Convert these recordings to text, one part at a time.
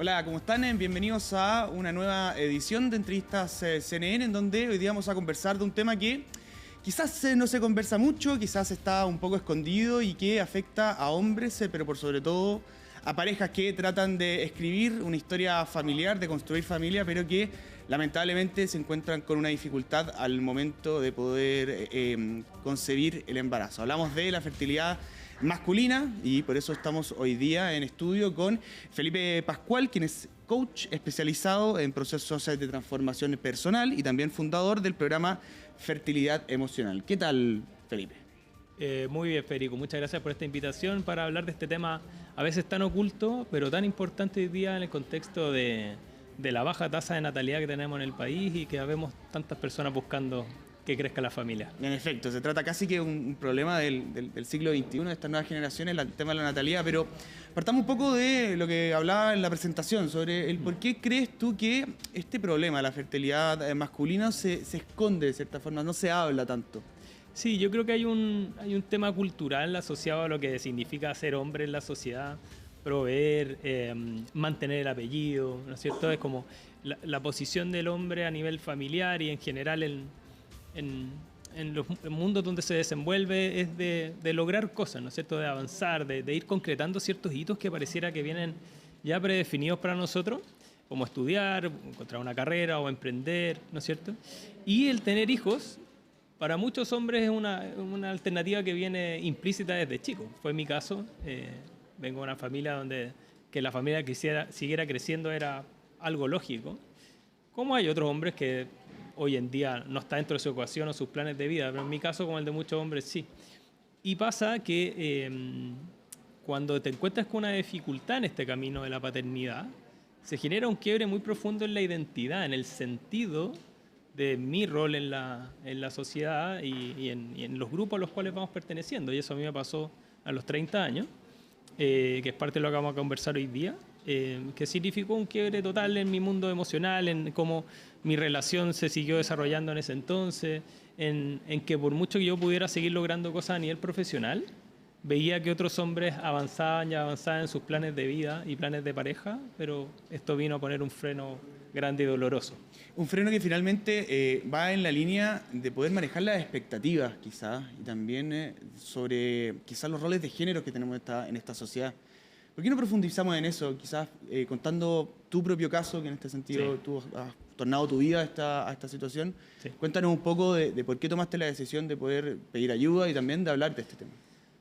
Hola, ¿cómo están? Bienvenidos a una nueva edición de Entrevistas CNN, en donde hoy día vamos a conversar de un tema que quizás no se conversa mucho, quizás está un poco escondido y que afecta a hombres, pero por sobre todo a parejas que tratan de escribir una historia familiar, de construir familia, pero que lamentablemente se encuentran con una dificultad al momento de poder concebir el embarazo. Hablamos de la fertilidad masculina y por eso estamos hoy día en estudio con Felipe Pascual, quien es coach especializado en procesos de transformación personal y también fundador del programa Fertilidad Emocional. ¿Qué tal, Felipe? Muy bien, Federico. Muchas gracias por esta invitación para hablar de este tema a veces tan oculto, pero tan importante hoy día en el contexto de la baja tasa de natalidad que tenemos en el país y que vemos tantas personas buscando que crezca la familia. En efecto, se trata casi que un problema del siglo XXI, de estas nuevas generaciones, el tema de la natalidad, pero partamos un poco de lo que hablaba en la presentación, sobre el por qué crees tú que este problema, la fertilidad masculina, se esconde de cierta forma, no se habla tanto. Sí, yo creo que hay un tema cultural asociado a lo que significa ser hombre en la sociedad, proveer, mantener el apellido, ¿no es cierto? Es como la posición del hombre a nivel familiar y en general en los mundos donde se desenvuelve es de lograr cosas, ¿no es cierto? De avanzar, de ir concretando ciertos hitos que pareciera que vienen ya predefinidos para nosotros, como estudiar, encontrar una carrera o emprender, ¿no es cierto? Y el tener hijos, para muchos hombres es una alternativa que viene implícita desde chico. Fue mi caso, vengo de una familia donde que la familia siguiera creciendo era algo lógico. Como hay otros hombres que hoy en día no está dentro de su ecuación o sus planes de vida, pero en mi caso, como el de muchos hombres, sí. Y pasa que cuando te encuentras con una dificultad en este camino de la paternidad, se genera un quiebre muy profundo en la identidad, en el sentido de mi rol en la sociedad y en los grupos a los cuales vamos perteneciendo. Y eso a mí me pasó a los 30 años, que es parte de lo que vamos a conversar hoy día, que significó un quiebre total en mi mundo emocional, en cómo mi relación se siguió desarrollando en ese entonces, en que por mucho que yo pudiera seguir logrando cosas a nivel profesional, veía que otros hombres avanzaban y avanzaban en sus planes de vida y planes de pareja, pero esto vino a poner un freno grande y doloroso. Un freno que finalmente va en la línea de poder manejar las expectativas, quizás, y también sobre quizás los roles de género que tenemos en esta sociedad. ¿Por qué no profundizamos en eso? Quizás contando tu propio caso, que en este sentido sí, tú has tornado tu vida a esta situación. Sí. Cuéntanos un poco de por qué tomaste la decisión de poder pedir ayuda y también de hablar de este tema.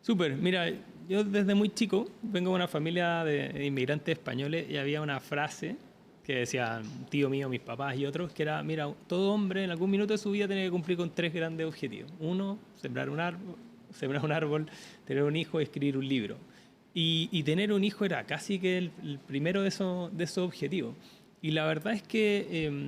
Súper, mira, yo desde muy chico vengo de una familia de inmigrantes españoles y había una frase que decía un tío mío, mis papás y otros, que era, mira, todo hombre en algún minuto de su vida tiene que cumplir con 3 grandes objetivos. Uno, sembrar un árbol, tener un hijo y escribir un libro. Y tener un hijo era casi que el primero de esos objetivos. Y la verdad es que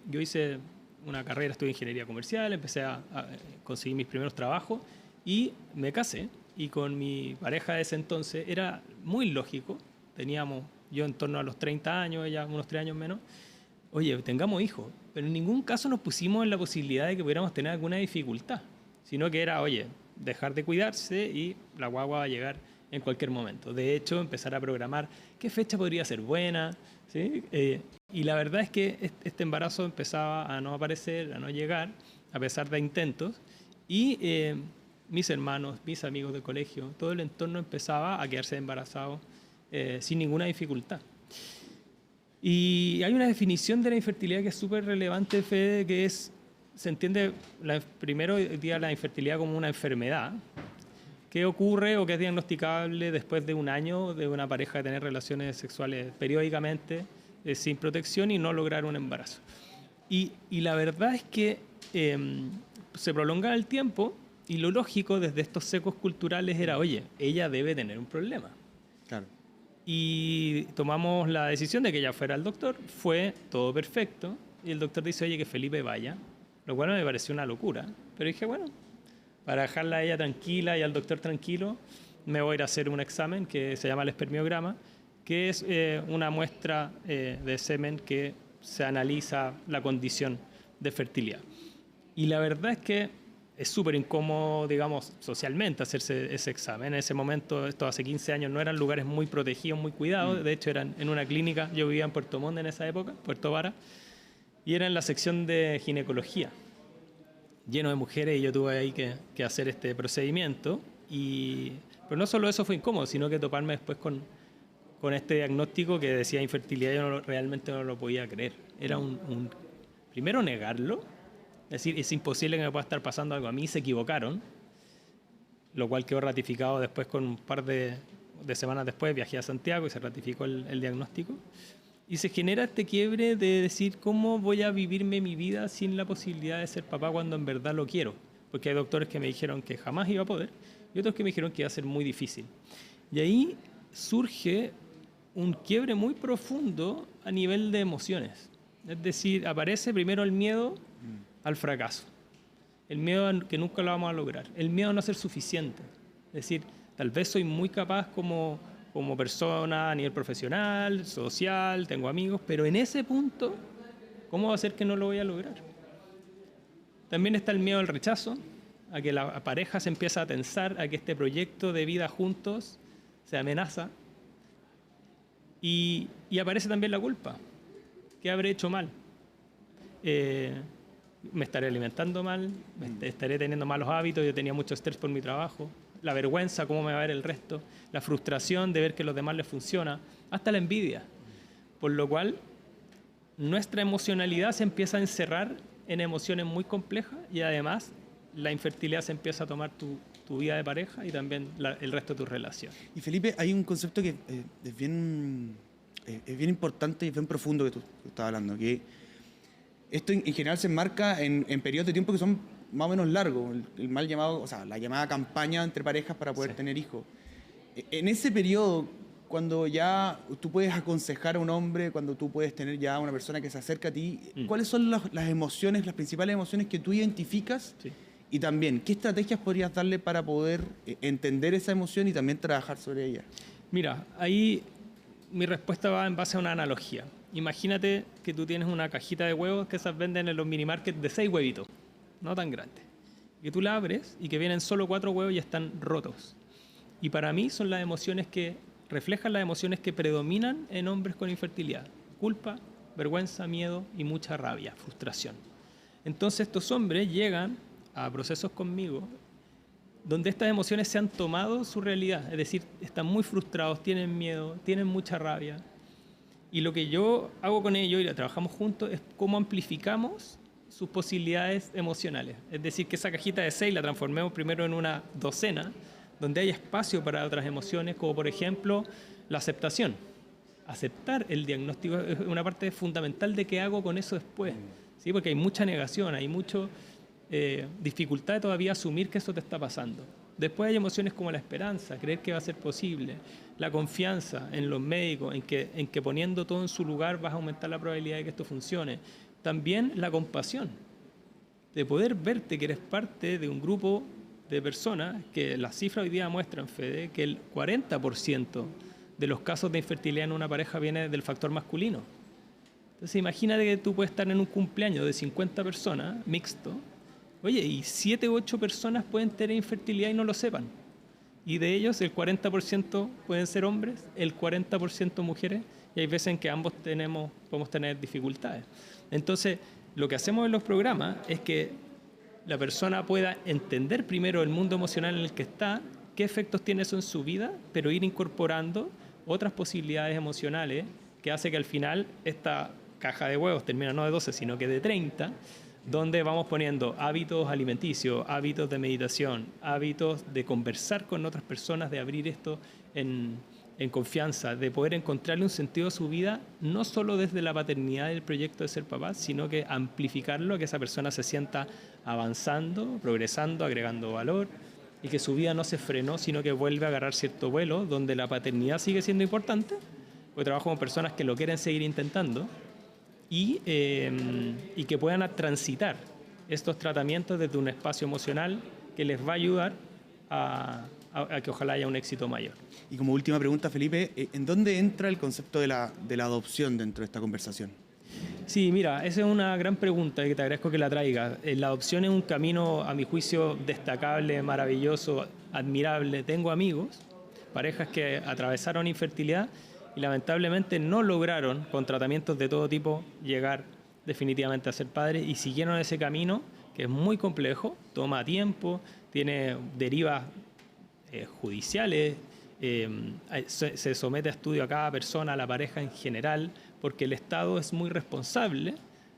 yo hice una carrera, estudié ingeniería comercial, empecé a conseguir mis primeros trabajos y me casé. Y con mi pareja de ese entonces era muy lógico, teníamos yo en torno a los 30 años, ella unos 3 años menos, oye, tengamos hijos, pero en ningún caso nos pusimos en la posibilidad de que pudiéramos tener alguna dificultad, sino que era, oye, dejar de cuidarse y la guagua va a llegar en cualquier momento. De hecho, empezar a programar qué fecha podría ser buena, ¿sí? Y la verdad es que este embarazo empezaba a no aparecer, a no llegar, a pesar de intentos, y mis hermanos, mis amigos de colegio, todo el entorno empezaba a quedarse embarazado sin ninguna dificultad. Y hay una definición de la infertilidad que es súper relevante, Fede, que es, se entiende primero hoy día la infertilidad como una enfermedad que ocurre o que es diagnosticable después de un año de una pareja de tener relaciones sexuales periódicamente sin protección y no lograr un embarazo. Y la verdad es que se prolonga el tiempo. Y lo lógico desde estos secos culturales era, oye, ella debe tener un problema. Claro. Y tomamos la decisión de que ella fuera al doctor, fue todo perfecto, y el doctor dice, oye, que Felipe vaya, lo cual me pareció una locura. Pero dije, bueno, para dejarla a ella tranquila y al doctor tranquilo, me voy a ir a hacer un examen que se llama el espermiograma, que es una muestra de semen que se analiza la condición de fertilidad. Y la verdad es que es súper incómodo, digamos, socialmente hacerse ese examen. En ese momento, esto hace 15 años, no eran lugares muy protegidos, muy cuidados. De hecho, eran en una clínica. Yo vivía en Puerto Montt en esa época, Puerto Vara, y era en la sección de ginecología, lleno de mujeres, y yo tuve ahí que hacer este procedimiento. Pero no solo eso fue incómodo, sino que toparme después con este diagnóstico que decía infertilidad. Yo realmente no lo podía creer. Era primero negarlo, es decir, es imposible que me pueda estar pasando algo a mí, se equivocaron, lo cual quedó ratificado después. Con un par de semanas después viajé a Santiago y se ratificó el diagnóstico. Y se genera este quiebre de decir, ¿cómo voy a vivirme mi vida sin la posibilidad de ser papá cuando en verdad lo quiero? Porque hay doctores que me dijeron que jamás iba a poder y otros que me dijeron que iba a ser muy difícil. Y ahí surge un quiebre muy profundo a nivel de emociones. Es decir, aparece primero el miedo al fracaso, el miedo a que nunca lo vamos a lograr, el miedo a no ser suficiente. Es decir, tal vez soy muy capaz como persona a nivel profesional, social, tengo amigos, pero en ese punto, ¿cómo va a ser que no lo voy a lograr? También está el miedo al rechazo, a que la pareja se empieza a tensar, a que este proyecto de vida juntos se amenaza. Y aparece también la culpa. ¿Qué habré hecho mal? Me estaré alimentando mal, estaré teniendo malos hábitos, yo tenía mucho estrés por mi trabajo, la vergüenza, cómo me va a ver el resto, la frustración de ver que a los demás les funciona, hasta la envidia. Por lo cual, nuestra emocionalidad se empieza a encerrar en emociones muy complejas y además la infertilidad se empieza a tomar tu vida de pareja y también el resto de tus relaciones. Y Felipe, hay un concepto que es bien importante y bien profundo que tú estás hablando, que esto en general se enmarca en periodos de tiempo que son más o menos largos, el mal llamado, o sea, la llamada campaña entre parejas para poder tener hijos. En ese periodo, cuando ya tú puedes aconsejar a un hombre, cuando tú puedes tener ya una persona que se acerca a ti, ¿cuáles son las emociones, las principales emociones que tú identificas? Sí. Y también, ¿qué estrategias podrías darle para poder entender esa emoción y también trabajar sobre ella? Mira, ahí mi respuesta va en base a una analogía. Imagínate que tú tienes una cajita de huevos que esas venden en los minimarkets de 6 huevitos, no tan grandes. Que tú la abres y que vienen solo 4 huevos y están rotos. Y para mí son las emociones que reflejan las emociones que predominan en hombres con infertilidad. Culpa, vergüenza, miedo y mucha rabia, frustración. Entonces estos hombres llegan a procesos conmigo donde estas emociones se han tomado su realidad. Es decir, están muy frustrados, tienen miedo, tienen mucha rabia. Y lo que yo hago con ellos y la trabajamos juntos es cómo amplificamos sus posibilidades emocionales. Es decir, que esa cajita de 6 la transformemos primero en una docena, donde hay espacio para otras emociones, como por ejemplo la aceptación. Aceptar el diagnóstico es una parte fundamental de qué hago con eso después, ¿sí? Porque hay mucha negación, hay mucha dificultad de todavía asumir que eso te está pasando. Después hay emociones como la esperanza, creer que va a ser posible, la confianza en los médicos, en que poniendo todo en su lugar vas a aumentar la probabilidad de que esto funcione. También la compasión, de poder verte que eres parte de un grupo de personas que las cifras hoy día muestran, Fede, que el 40% de los casos de infertilidad en una pareja viene del factor masculino. Entonces imagínate que tú puedes estar en un cumpleaños de 50 personas, mixto, oye, y 7 u 8 personas pueden tener infertilidad y no lo sepan. Y de ellos el 40% pueden ser hombres, el 40% mujeres, y hay veces en que ambos podemos tener dificultades. Entonces, lo que hacemos en los programas es que la persona pueda entender primero el mundo emocional en el que está, qué efectos tiene eso en su vida, pero ir incorporando otras posibilidades emocionales que hace que al final esta caja de huevos termine no de 12, sino que de 30, donde vamos poniendo hábitos alimenticios, hábitos de meditación, hábitos de conversar con otras personas, de abrir esto en confianza, de poder encontrarle un sentido a su vida, no solo desde la paternidad del proyecto de ser papá, sino que amplificarlo, que esa persona se sienta avanzando, progresando, agregando valor, y que su vida no se frenó, sino que vuelve a agarrar cierto vuelo, donde la paternidad sigue siendo importante, porque trabajo con personas que lo quieren seguir intentando, y que puedan transitar estos tratamientos desde un espacio emocional que les va a ayudar a que ojalá haya un éxito mayor. Y como última pregunta, Felipe, ¿en dónde entra el concepto de la adopción dentro de esta conversación? Sí, mira, esa es una gran pregunta que te agradezco que la traigas. La adopción es un camino, a mi juicio, destacable, maravilloso, admirable. Tengo amigos, parejas que atravesaron infertilidad y lamentablemente no lograron, con tratamientos de todo tipo, llegar definitivamente a ser padres y siguieron ese camino que es muy complejo, toma tiempo, tiene derivas judiciales, se somete a estudio a cada persona, a la pareja en general, porque el Estado es muy responsable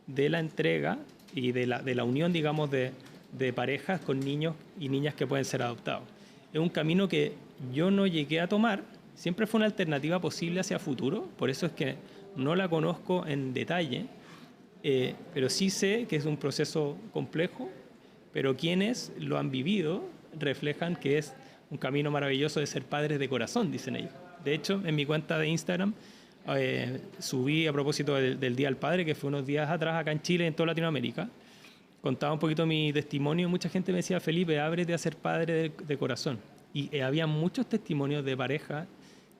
de la entrega y de la unión, digamos, de parejas con niños y niñas que pueden ser adoptados. Es un camino que yo no llegué a tomar, siempre fue una alternativa posible hacia futuro, por eso es que no la conozco en detalle, pero sí sé que es un proceso complejo, pero quienes lo han vivido reflejan que es un camino maravilloso de ser padres de corazón, dicen ellos. De hecho, en mi cuenta de Instagram subí a propósito del Día del Padre, que fue unos días atrás acá en Chile y en toda Latinoamérica. Contaba un poquito mi testimonio. Mucha gente me decía, Felipe, ábrete a ser padre de corazón. Y había muchos testimonios de parejas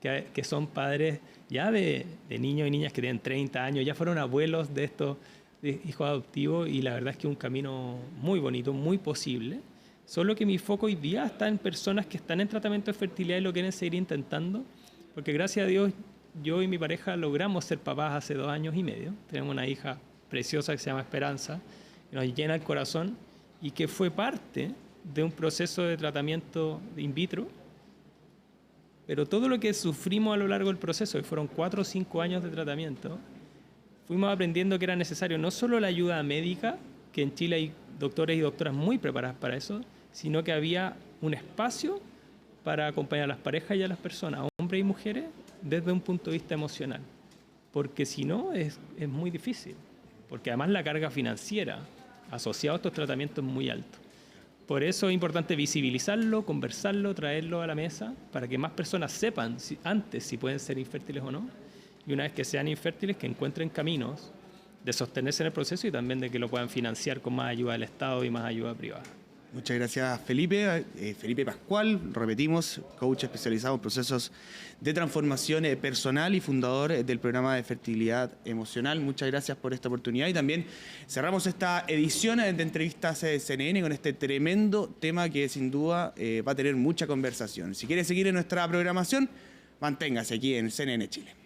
que son padres ya de niños y niñas que tienen 30 años, ya fueron abuelos de estos hijos adoptivos, y la verdad es que es un camino muy bonito, muy posible. Solo que mi foco hoy día está en personas que están en tratamiento de fertilidad y lo quieren seguir intentando, porque gracias a Dios yo y mi pareja logramos ser papás hace 2 años y medio. Tenemos una hija preciosa que se llama Esperanza, que nos llena el corazón y que fue parte de un proceso de tratamiento in vitro. Pero todo lo que sufrimos a lo largo del proceso, que fueron 4 o 5 años de tratamiento, fuimos aprendiendo que era necesario no solo la ayuda médica, que en Chile hay doctores y doctoras muy preparadas para eso, sino que había un espacio para acompañar a las parejas y a las personas, hombres y mujeres, desde un punto de vista emocional. Porque si no, es muy difícil. Porque además la carga financiera asociada a estos tratamientos es muy alta. Por eso es importante visibilizarlo, conversarlo, traerlo a la mesa, para que más personas sepan antes si pueden ser infértiles o no. Y una vez que sean infértiles, que encuentren caminos de sostenerse en el proceso y también de que lo puedan financiar con más ayuda del Estado y más ayuda privada. Muchas gracias, Felipe. Felipe Pascual, repetimos, coach especializado en procesos de transformación personal y fundador del programa de fertilidad emocional. Muchas gracias por esta oportunidad y también cerramos esta edición de entrevistas CNN con este tremendo tema que sin duda va a tener mucha conversación. Si quiere seguir en nuestra programación, manténgase aquí en CNN Chile.